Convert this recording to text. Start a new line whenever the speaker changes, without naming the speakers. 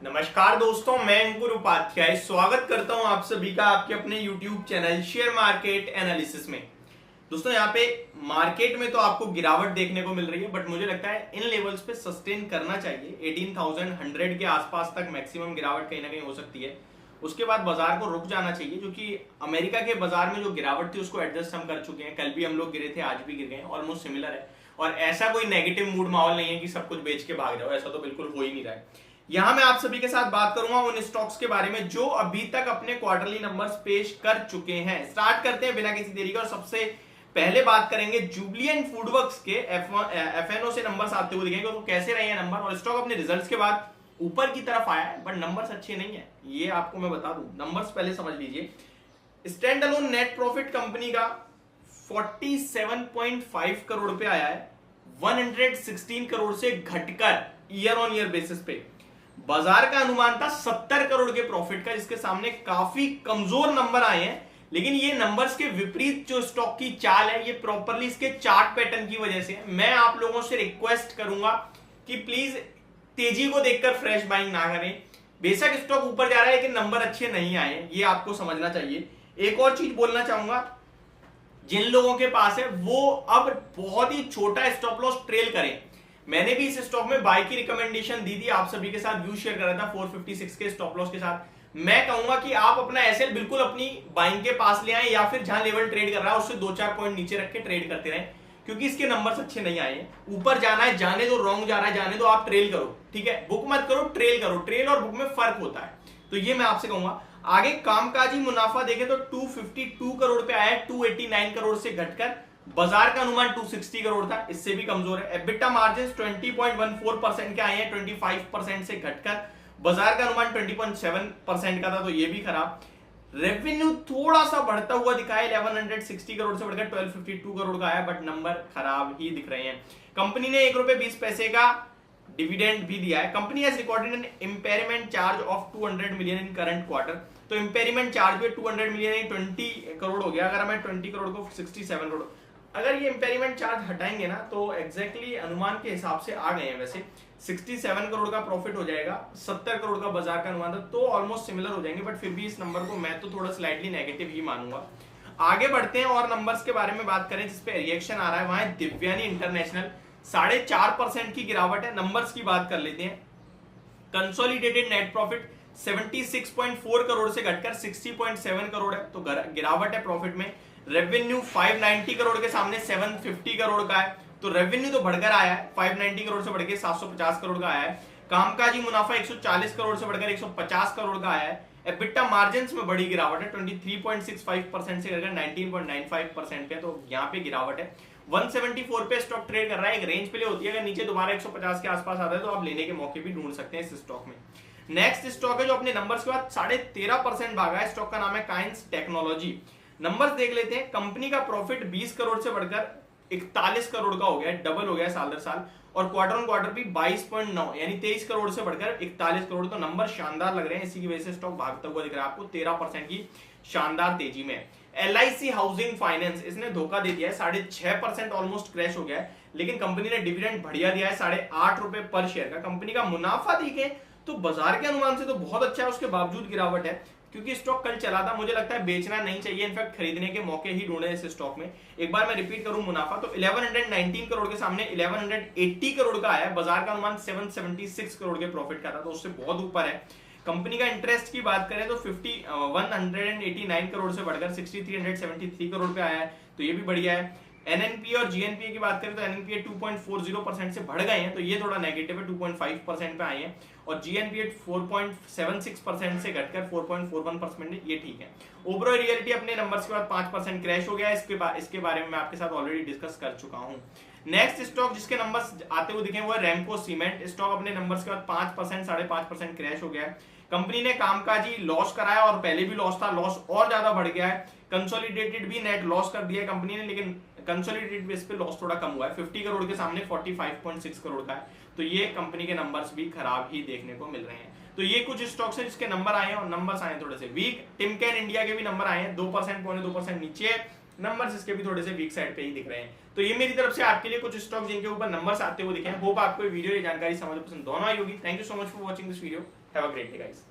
नमस्कार दोस्तों, मैं अंकुर उपाध्याय स्वागत करता हूं आप सभी का आपके अपने YouTube channel share market analysis में। दोस्तों यहाँ पे मार्केट में तो आपको गिरावट देखने को मिल रही है, बट मुझे लगता है इन लेवल्स पे सस्टेन करना चाहिए। 18,100 के आसपास तक मैक्सिमम गिरावट कहीं ना कहीं हो सकती है। उसके बाद बाजार को रुक जाना चाहिए, क्योंकि अमेरिका के बाजार में जो गिरावट थी उसको एडजस्ट हम कर चुके हैं। कल भी हम लोग गिरे थे, आज भी गिर गए, ऑलमोस्ट सिमिलर है। और ऐसा कोई नेगेटिव मूड माहौल नहीं है कि सब कुछ बेच के भाग जाओ, ऐसा तो बिल्कुल हो ही नहीं रहा है। यहां मैं आप सभी के साथ बात करूंगा उन स्टॉक्स के बारे में जो अभी तक अपने क्वार्टरली नंबर्स पेश कर चुके हैं। स्टार्ट करते हैं बिना किसी देरी के, और सबसे पहले बात करेंगे जुबिलेंट फूडवर्क्स के। एफएनओ से नंबर्स आते हुए दिखेंगे तो कैसे रहे हैं नंबर। और स्टॉक अपने रिजल्ट्स के बाद ऊपर की तरफ आया है, बट नंबर्स अच्छे नहीं है, ये आपको मैं बता दूं। नंबर्स पहले समझ लीजिए। Stand alone net profit company का 47.5 करोड़ पे आया है, 116 करोड़ से घटकर ईयर ऑन ईयर बेसिस पे। बाजार का अनुमान था 70 करोड़ के प्रॉफिट का, जिसके सामने काफी कमजोर नंबर आए हैं। लेकिन ये नंबर्स के विपरीत जो स्टॉक की चाल है, ये प्रॉपरली इसके चार्ट पैटर्न की वजह से है। मैं आप लोगों से रिक्वेस्ट करूंगा कि प्लीज तेजी को देखकर फ्रेश बाइंग ना करें। बेशक स्टॉक ऊपर जा रहा है, लेकिन नंबर अच्छे नहीं आए, ये आपको समझना चाहिए। एक और चीज बोलना चाहूंगा, जिन लोगों के पास है वो अब बहुत ही छोटा स्टॉप लॉस ट्रेल करें। मैंने भी इस स्टॉक में बाय की रिकमेंडेशन दी थी, आप सभी के साथ व्यू शेयर कर रहा था 456 के स्टॉप लॉस के साथ। मैं कहूंगा कि आप अपना एसएल बिल्कुल अपनी बाइंग के पास ले आए, या फिर जहां लेवल ट्रेड कर रहा है उससे 2-4 पॉइंट नीचे रख के ट्रेड करते रहें, क्योंकि इसके नंबर्स अच्छे नहीं आए हैं। ऊपर जाना है, जाने दो, रॉन्ग जा रहा है जाने दो, आप ट्रेल करो, ठीक है। बुक मत करो, ट्रेल करो। ट्रेल और बुक में फर्क होता है, तो ये मैं आपसे कहूंगा। आगे कामकाजी मुनाफा देखें तो 252 करोड़ पे आया है, 289 करोड़ से घटकर। बाजार का अनुमान 260 करोड़ था, इससे भी कमजोर है। एबिटा मार्जिन 20.14% के आए हैं, 25% से घटकर। बाजार का अनुमान 20.7% का था, तो ये भी खराब। रेवेन्यू थोड़ा सा बढ़ता हुआ दिखा है, 1160 करोड़ से बढ़कर 1252 करोड़ का आया, बट नंबर खराब ही दिख रहे हैं। कंपनी ने 1 रुपए 20 पैसे का डिविडेंड भी दिया है। Company has recorded an impairment charge of 200 million in current quarter. तो इम्पेयरमेंट चार्ज भी 200 मिलियन 20 करोड़ हो गया। अगर मैं 20 करोड़ को 67 करोड़, अगर ये इम्पेयरमेंट चार्ज हटाएंगे ना, तो एग्जैक्टली अनुमान के हिसाब से आ गए हैं। वैसे 67 करोड़ का प्रॉफिट हो जाएगा, 70 करोड़ का बाजार का अनुमान था, तो ऑलमोस्ट सिमिलर हो जाएंगे। बट फिर भी इस नंबर को मैं तो थोड़ा स्लाइटली नेगेटिव ही मानूंगा। आगे बढ़ते हैं और नंबर्स के बारे में बात करें जिसपे रिएक्शन आ रहा है, वहां दिव्यानी इंटरनेशनल 4.5% की गिरावट है। नंबर्स की बात कर लेते हैं। कंसोलिडेटेड नेट प्रॉफिट 76.4 करोड़ से घटकर 60.7 करोड़ है, तो गिरावट है प्रॉफिट में। रेवेन्यू 590 करोड़ के सामने 750 करोड़ का है, तो रेवेन्यू तो बढ़कर आया है, 590 करोड़ से बढ़कर 750 करोड़ का आया है। कामकाजी मुनाफा 140 करोड़ से बढ़कर 150 करोड़ का आया है। एबिटा मार्जिन्स में बड़ी गिरावट है, 23.65% से घटकर 19.95% पे, तो यहाँ पे गिरावट है। 174 पे स्टॉक ट्रेड कर रहा है, एक रेंज प्ले होती है, अगर नीचे दोबारा 150 के आसपास आता है तो आप लेने के मौके भी ढूंढ सकते हैं इस स्टॉक में। नेक्स्ट स्टॉक है जो अपने नंबर्स के बाद 13.5% भागा है, स्टॉक का नाम है काइंस टेक्नोलॉजी। नंबर्स देख लेते हैं। कंपनी का प्रॉफिट 20 करोड़ से बढ़कर 41 करोड़ का हो गया, डबल हो गया साल दर साल। और क्वार्टर ऑन क्वार्टर भी 22.9 यानी 23 करोड़ से बढ़कर 41 करोड़, तो नंबर शानदार लग रहे हैं। इसी की वजह से स्टॉक भागता हुआ दिख रहा है आपको 13% की शानदार तेजी में। LIC हाउसिंग फाइनेंस, इसने धोखा दे दिया है, 6.5% ऑलमोस्ट क्रैश हो गया है, लेकिन कंपनी ने डिविडेंड बढ़िया दिया है, 8.5 रुपए पर शेयर का। कंपनी का मुनाफा देखें तो बाजार के अनुमान से तो बहुत अच्छा है, उसके बावजूद गिरावट है, क्योंकि स्टॉक कल चला था। मुझे लगता है बेचना नहीं चाहिए, इनफैक्ट खरीदने के मौके ही ढूंढे इस स्टॉक में। एक बार मैं रिपीट करूं, मुनाफा तो 1119 करोड़ के सामने 1180 करोड़ का आया, बाजार का अनुमान 776 करोड़ के प्रॉफिट का था, तो उससे बहुत ऊपर है। कंपनी का इंटरेस्ट की बात करें तो 189 करोड़ से बढ़कर 6373 करोड़ पे आया है, तो ये भी बढ़िया है। एनएनपी और जीएनपी की बात करें तो एनएनपी 2.40% से बढ़ गए हैं, तो ये थोड़ा नेगेटिव है, 2.5% पे आए हैं। और जीएनपी 4.76% से घटकर 4.41%, ये ठीक है। ओबरॉय रियलिटी अपने नंबर्स के बाद 5% क्रैश हो गया, इसके बारे में मैं आपके साथ ऑलरेडी डिस्कस कर चुका हूं। नेक्स्ट स्टॉक जिसके नंबर्स आते हुए दिखे वो है रैमको सीमेंट। स्टॉक अपने नंबर्स के बाद 5%, 5.5% क्रैश हो गया है। कंपनी ने कामकाजी लॉस कराया, और पहले भी लॉस था, लॉस और ज्यादा बढ़ गया है। कंसोलिडेटेड भी नेट लॉस कर दिया है कंपनी ने, लेकिन कंसोलिडेटेड बेस पे लॉस थोड़ा कम हुआ है, 50 करोड़ के सामने 45.6 करोड़ का है, तो ये कंपनी के नंबर्स भी खराब ही देखने को मिल रहे हैं। तो ये कुछ स्टॉक्स है जिसके नंबर आए हैं, और नंबर्स आए थोड़े से वीक। टिमकेन इंडिया के भी नंबर आए हैं, 2%, 2% नीचे, नंबर्स इसके भी थोड़े से वीक साइड पे ही दिख रहे हैं। तो ये मेरी तरफ से आपके लिए कुछ स्टॉक जिनके ऊपर नंबर्स आते हुए दिखे हैं। होप आपको वीडियो, ये जानकारी समझ पसंद दोनों आई होगी। Thank you so much for watching this video. Have a great day guys.